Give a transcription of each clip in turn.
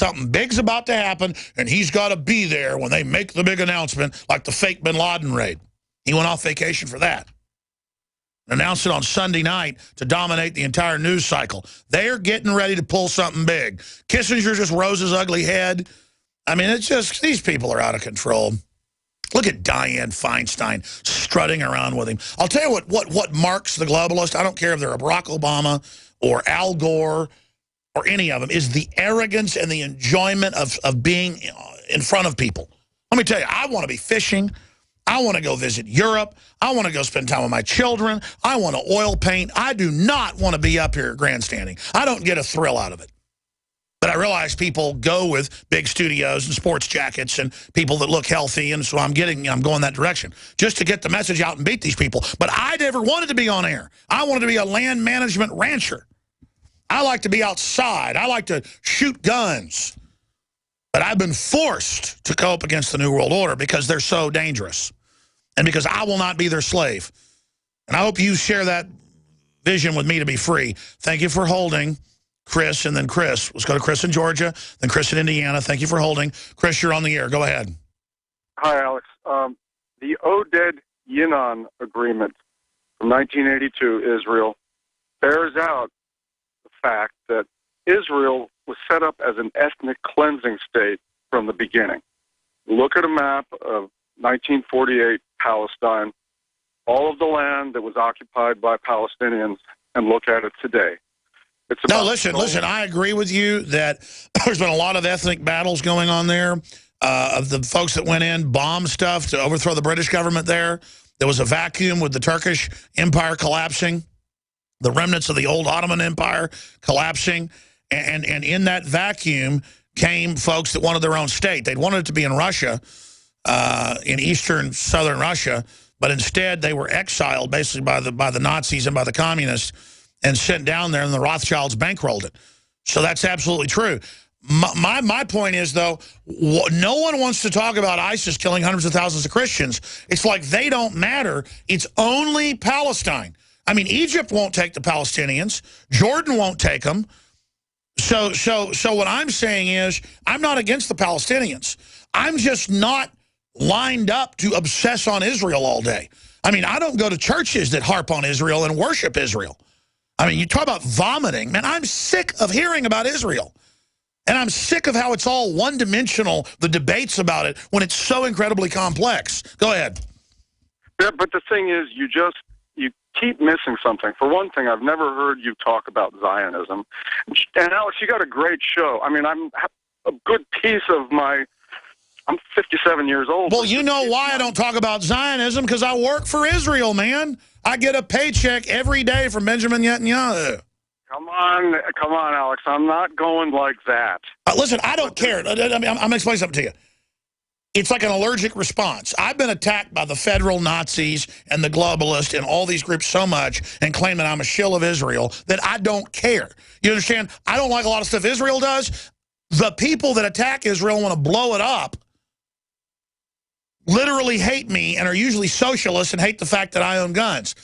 something big's about to happen, and he's got to be there when they make the big announcement, like the fake bin Laden raid. He went off vacation for that. Announced it on Sunday night to dominate the entire news cycle. They're getting ready to pull something big. Kissinger just rose his ugly head. I mean, it's just, these people are out of control. Look at Dianne Feinstein strutting around with him. I'll tell you what marks the globalist. I don't care if they're a Barack Obama or Al Gore or any of them, is the arrogance and the enjoyment of being in front of people. Let me tell you, I want to be fishing. I want to go visit Europe. I want to go spend time with my children. I want to oil paint. I do not want to be up here grandstanding. I don't get a thrill out of it. But I realize people go with big studios and sports jackets and people that look healthy, and so I'm going that direction just to get the message out and beat these people. But I never wanted to be on air. I wanted to be a land management rancher. I like to be outside. I like to shoot guns. But I've been forced to cope against the New World Order because they're so dangerous and because I will not be their slave. And I hope you share that vision with me to be free. Thank you for holding. Chris, and then Chris. Let's go to Chris in Georgia, then Chris in Indiana. Thank you for holding. Chris, you're on the air. Go ahead. Hi, Alex. The Oded-Yinon Agreement from 1982, Israel, bears out the fact that Israel was set up as an ethnic cleansing state from the beginning. Look at a map of 1948 Palestine, all of the land that was occupied by Palestinians, and look at it today. No, listen, I agree with you that there's been a lot of ethnic battles going on there. Of the folks that went in, bombed stuff to overthrow the British government there. There was a vacuum with the Turkish Empire collapsing, the remnants of the old Ottoman Empire collapsing. And in that vacuum came folks that wanted their own state. They'd wanted it to be in Russia, in eastern, southern Russia, but instead they were exiled basically by the Nazis and by the communists, and sent down there, and the Rothschilds bankrolled it. So that's absolutely true. My point is, though, no one wants to talk about ISIS killing hundreds of thousands of Christians. It's like they don't matter. It's only Palestine. I mean, Egypt won't take the Palestinians. Jordan won't take them. So what I'm saying is I'm not against the Palestinians. I'm just not lined up to obsess on Israel all day. I mean, I don't go to churches that harp on Israel and worship Israel. I mean, you talk about vomiting. Man, I'm sick of hearing about Israel. And I'm sick of how it's all one-dimensional, the debates about it, when it's so incredibly complex. Go ahead. Yeah, but the thing is, you keep missing something. For one thing, I've never heard you talk about Zionism. And, Alex, you got a great show. I mean, I'm a good piece of I'm 57 years old. Well, you know why I don't talk about Zionism? Because I work for Israel, man. I get a paycheck every day from Benjamin Netanyahu. Come on, Alex. I'm not going like that. Listen, I don't care. I'm going to explain something to you. It's like an allergic response. I've been attacked by the federal Nazis and the globalists and all these groups so much and claim that I'm a shill of Israel that I don't care. You understand? I don't like a lot of stuff Israel does. The people that attack Israel want to blow it up literally hate me and are usually socialists and hate the fact that I own guns.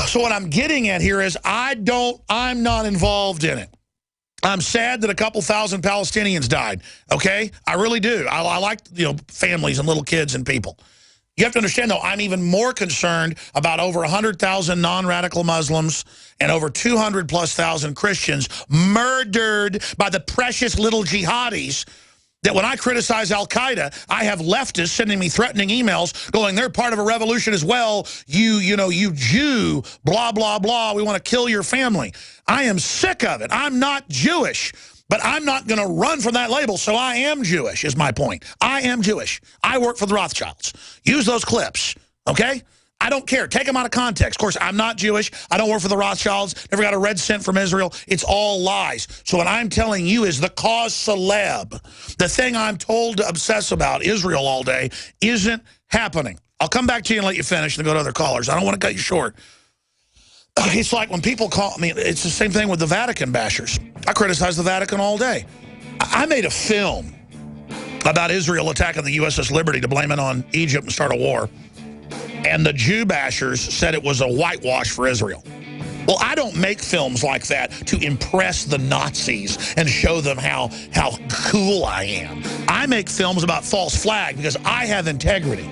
So what I'm getting at here is I'm not involved in it. I'm sad that a couple thousand Palestinians died, okay? I really do. I like, families and little kids and people. You have to understand, though, I'm even more concerned about over 100,000 non-radical Muslims and over 200,000+ Christians murdered by the precious little jihadis. That when I criticize al-Qaeda, I have leftists sending me threatening emails going, they're part of a revolution as well. You Jew, blah, blah, blah. We want to kill your family. I am sick of it. I'm not Jewish, but I'm not going to run from that label. So I am Jewish is my point. I am Jewish. I work for the Rothschilds. Use those clips, okay? I don't care. Take them out of context. Of course, I'm not Jewish. I don't work for the Rothschilds. Never got a red cent from Israel. It's all lies. So what I'm telling you is the cause celeb, the thing I'm told to obsess about, Israel all day, isn't happening. I'll come back to you and let you finish and go to other callers. I don't want to cut you short. It's like when people call me, it's the same thing with the Vatican bashers. I criticize the Vatican all day. I made a film about Israel attacking the USS Liberty to blame it on Egypt and start a war. And the Jew bashers said it was a whitewash for Israel. Well, I don't make films like that to impress the Nazis and show them how cool I am. I make films about false flag because I have integrity.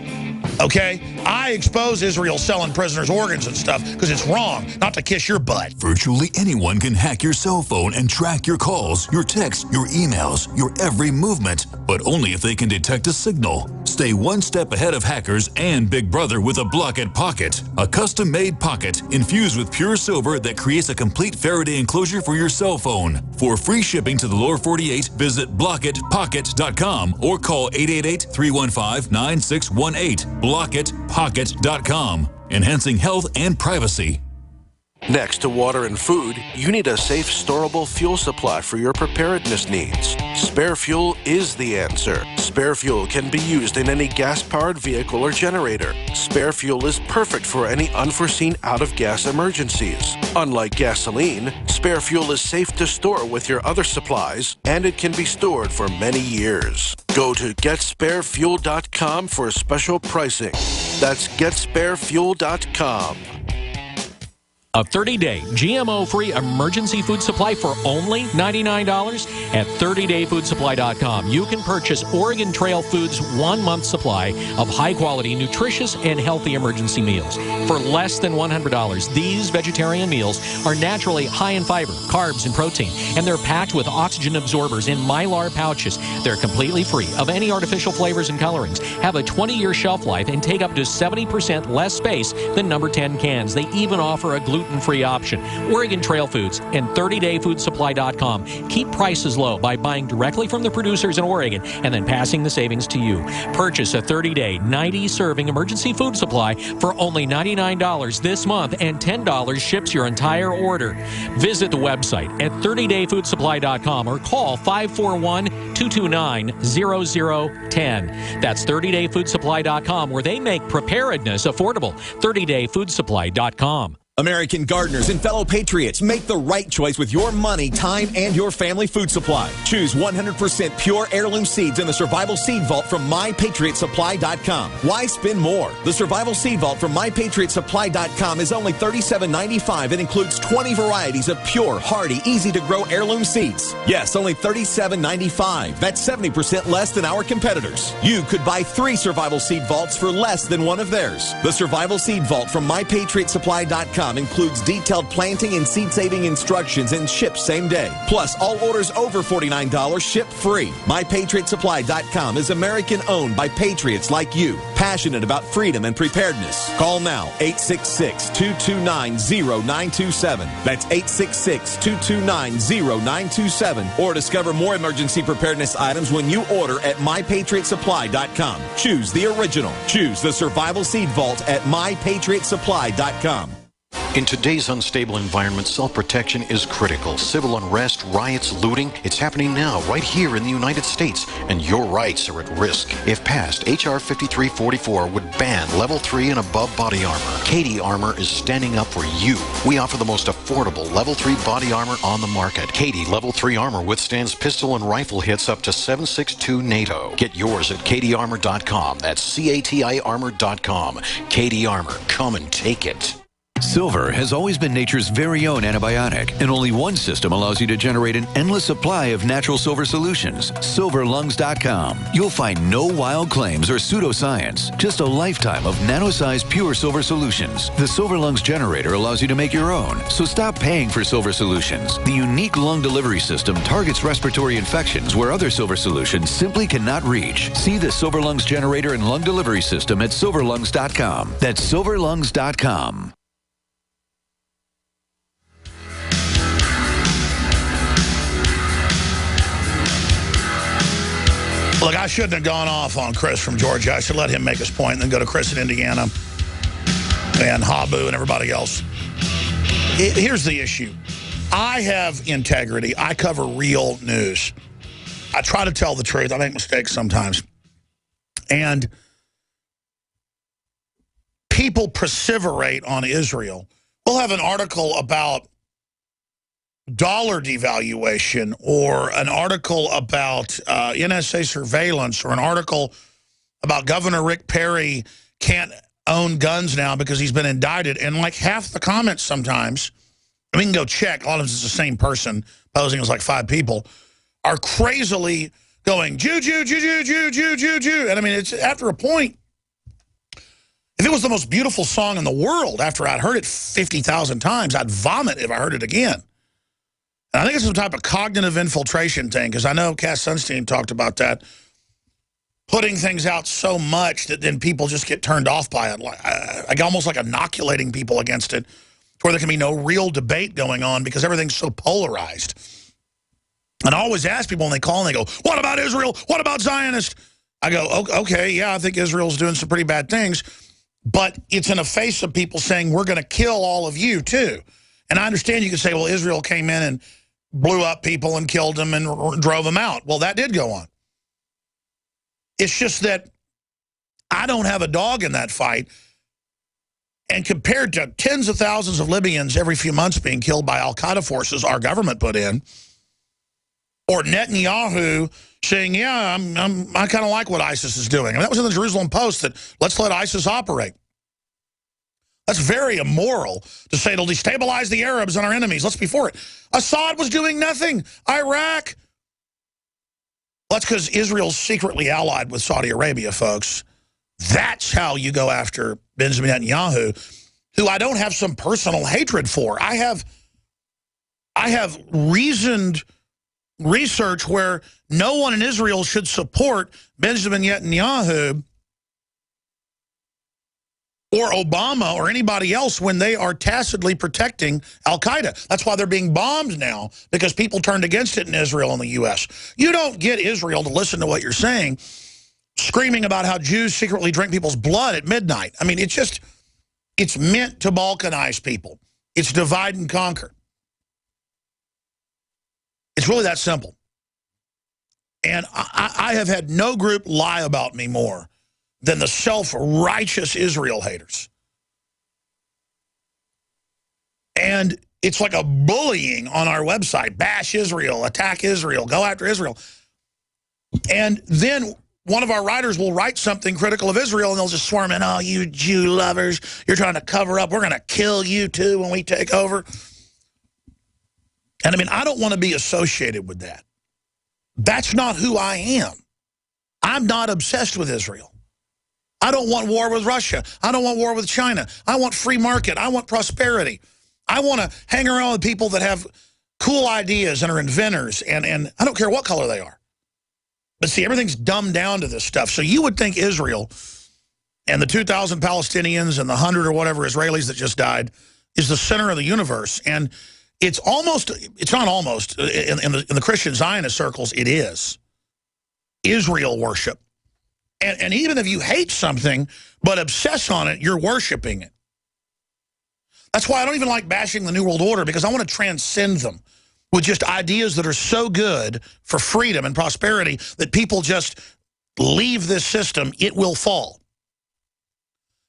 Okay? I expose Israel selling prisoners' organs and stuff because it's wrong, not to kiss your butt. Virtually anyone can hack your cell phone and track your calls, your texts, your emails, your every movement, but only if they can detect a signal. Stay one step ahead of hackers and Big Brother with a Blockit Pocket, a custom-made pocket infused with pure silver that creates a complete Faraday enclosure for your cell phone. For free shipping to the lower 48, visit blockitpocket.com or call 888-315-9618. blockitpocket.com, enhancing health and privacy. Next to water and food, you need a safe, storable fuel supply for your preparedness needs. Spare Fuel is the answer. Spare Fuel can be used in any gas-powered vehicle or generator. Spare Fuel is perfect for any unforeseen out-of-gas emergencies. Unlike gasoline, Spare Fuel is safe to store with your other supplies, and it can be stored for many years. Go to GetSpareFuel.com for special pricing. That's GetSpareFuel.com. A 30-day GMO-free emergency food supply for only $99 at 30dayfoodsupply.com. You can purchase Oregon Trail Foods' 1-month supply of high-quality, nutritious, and healthy emergency meals. For less than $100, these vegetarian meals are naturally high in fiber, carbs, and protein, and they're packed with oxygen absorbers in Mylar pouches. They're completely free of any artificial flavors and colorings, have a 20-year shelf life, and take up to 70% less space than number 10 cans. They even offer a gluten-free option. Oregon Trail Foods and 30dayfoodsupply.com keep prices low by buying directly from the producers in Oregon and then passing the savings to you. Purchase a 30-day, 90-serving emergency food supply for only $99 this month, and $10 ships your entire order. Visit the website at 30dayfoodsupply.com or call 541-229-0010. That's 30dayfoodsupply.com, where they make preparedness affordable. 30dayfoodsupply.com. American gardeners and fellow patriots, make the right choice with your money, time, and your family food supply. Choose 100% pure heirloom seeds in the Survival Seed Vault from MyPatriotSupply.com. Why spend more? The Survival Seed Vault from MyPatriotSupply.com is only $37.95 and includes 20 varieties of pure, hardy, easy-to-grow heirloom seeds. Yes, only $37.95. That's 70% less than our competitors. You could buy 3 Survival Seed Vaults for less than one of theirs. The Survival Seed Vault from MyPatriotSupply.com includes detailed planting and seed-saving instructions and ships same day. Plus, all orders over $49 ship free. MyPatriotSupply.com is American-owned by patriots like you, passionate about freedom and preparedness. Call now, 866-229-0927. That's 866-229-0927. Or discover more emergency preparedness items when you order at MyPatriotSupply.com. Choose the original. Choose the Survival Seed Vault at MyPatriotSupply.com. In today's unstable environment, self-protection is critical. Civil unrest, riots, looting, it's happening now right here in the United States, and your rights are at risk. If passed, H.R. 5344 would ban level 3 and above body armor. Katie Armor is standing up for you. We offer the most affordable level 3 body armor on the market. Katie level 3 armor withstands pistol and rifle hits up to 7.62 NATO. Get yours at katiearmor.com. That's CATI armor.com. Katie Armor, come and take it. Silver has always been nature's very own antibiotic, and only one system allows you to generate an endless supply of natural silver solutions. Silverlungs.com. You'll find no wild claims or pseudoscience, just a lifetime of nano-sized pure silver solutions. The Silver Lungs generator allows you to make your own, so stop paying for silver solutions. The unique lung delivery system targets respiratory infections where other silver solutions simply cannot reach. See the Silver Lungs generator and lung delivery system at silverlungs.com. That's silverlungs.com. Look, I shouldn't have gone off on Chris from Georgia. I should let him make his point and then go to Chris in Indiana and Habu and everybody else. Here's the issue. I have integrity. I cover real news. I try to tell the truth. I make mistakes sometimes. And people perseverate on Israel. We'll have an article about dollar devaluation, or an article about NSA surveillance, or an article about Governor Rick Perry can't own guns now because he's been indicted. And like half the comments sometimes we can go check, a lot of it's the same person posing as like 5 people, are crazily going, Jew, Jew, Jew, Jew, Jew, Jew, Jew, Jew. And I mean, it's after a point, if it was the most beautiful song in the world, after I'd heard it 50,000 times, I'd vomit if I heard it again. And I think it's some type of cognitive infiltration thing, because I know Cass Sunstein talked about that, putting things out so much that then people just get turned off by it, like almost like inoculating people against it, to where there can be no real debate going on because everything's so polarized. And I always ask people when they call and they go, what about Israel? What about Zionists? I go, okay, yeah, I think Israel's doing some pretty bad things, but it's in the face of people saying, we're going to kill all of you too. And I understand you could say, well, Israel came in and blew up people and killed them and drove them out. Well, that did go on. It's just that I don't have a dog in that fight. And compared to tens of thousands of Libyans every few months being killed by al-Qaeda forces our government put in, or Netanyahu saying, yeah, I kind of like what ISIS is doing. And that was in the Jerusalem Post, that let's let ISIS operate. That's very immoral to say it'll destabilize the Arabs and our enemies. Let's be for it. Assad was doing nothing. Iraq. Well, that's because Israel's secretly allied with Saudi Arabia, folks. That's how you go after Benjamin Netanyahu, who I don't have some personal hatred for. I have reasoned research where no one in Israel should support Benjamin Netanyahu or Obama or anybody else when they are tacitly protecting al-Qaeda. That's why they're being bombed now, because people turned against it in Israel and the U.S. You don't get Israel to listen to what you're saying, screaming about how Jews secretly drink people's blood at midnight. I mean, it's meant to balkanize people. It's divide and conquer. It's really that simple. And I have had no group lie about me more than the self-righteous Israel haters. And it's like a bullying on our website. Bash Israel, attack Israel, go after Israel. And then one of our writers will write something critical of Israel, and they'll just swarm in, oh, you Jew lovers, you're trying to cover up. We're going to kill you too when we take over. And I mean, I don't want to be associated with that. That's not who I am. I'm not obsessed with Israel. I don't want war with Russia. I don't want war with China. I want free market. I want prosperity. I want to hang around with people that have cool ideas and are inventors, and I don't care what color they are. But see, everything's dumbed down to this stuff. So you would think Israel and the 2,000 Palestinians and the 100 or whatever Israelis that just died is the center of the universe. And it's not almost, in the Christian Zionist circles, it is. Israel worship. And even if you hate something but obsess on it, you're worshiping it. That's why I don't even like bashing the New World Order, because I want to transcend them with just ideas that are so good for freedom and prosperity that people just leave this system, it will fall.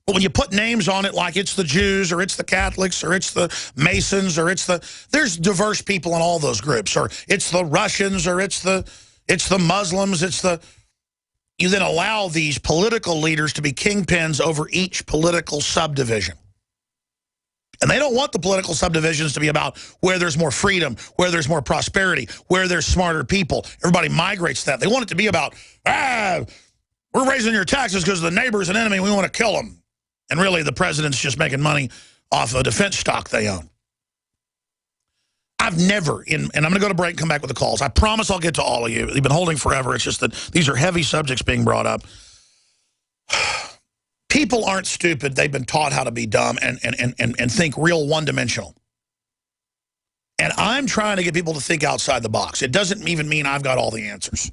But when you put names on it like it's the Jews or it's the Catholics or it's the Masons or there's diverse people in all those groups, or it's the Russians or it's the Muslims, you then allow these political leaders to be kingpins over each political subdivision. And they don't want the political subdivisions to be about where there's more freedom, where there's more prosperity, where there's smarter people. Everybody migrates to that. They want it to be about, we're raising your taxes because the neighbor's an enemy, we want to kill them. And really, the president's just making money off a defense stock they own. I've never, and I'm going to go to break and come back with the calls. I promise I'll get to all of you. You've been holding forever. It's just that these are heavy subjects being brought up. People aren't stupid. They've been taught how to be dumb and think real one-dimensional. And I'm trying to get people to think outside the box. It doesn't even mean I've got all the answers.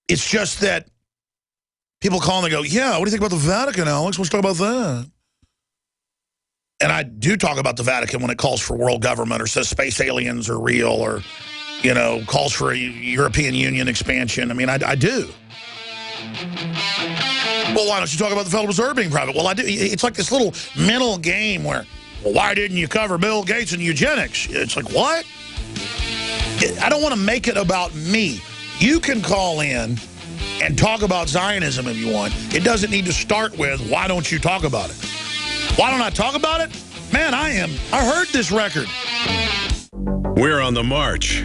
It's just that people call and they go, yeah, what do you think about the Vatican, Alex? Let's talk about that. And I do talk about the Vatican when it calls for world government or says space aliens are real, or, you know, calls for a European Union expansion. I mean, I do. Well, why don't you talk about the Federal Reserve being private? Well, I do. It's like this little mental game where, well, why didn't you cover Bill Gates and eugenics? It's like, what? I don't want to make it about me. You can call in and talk about Zionism if you want. It doesn't need to start with, why don't you talk about it? Why don't I talk about it? Man, I heard this record. We're on the march.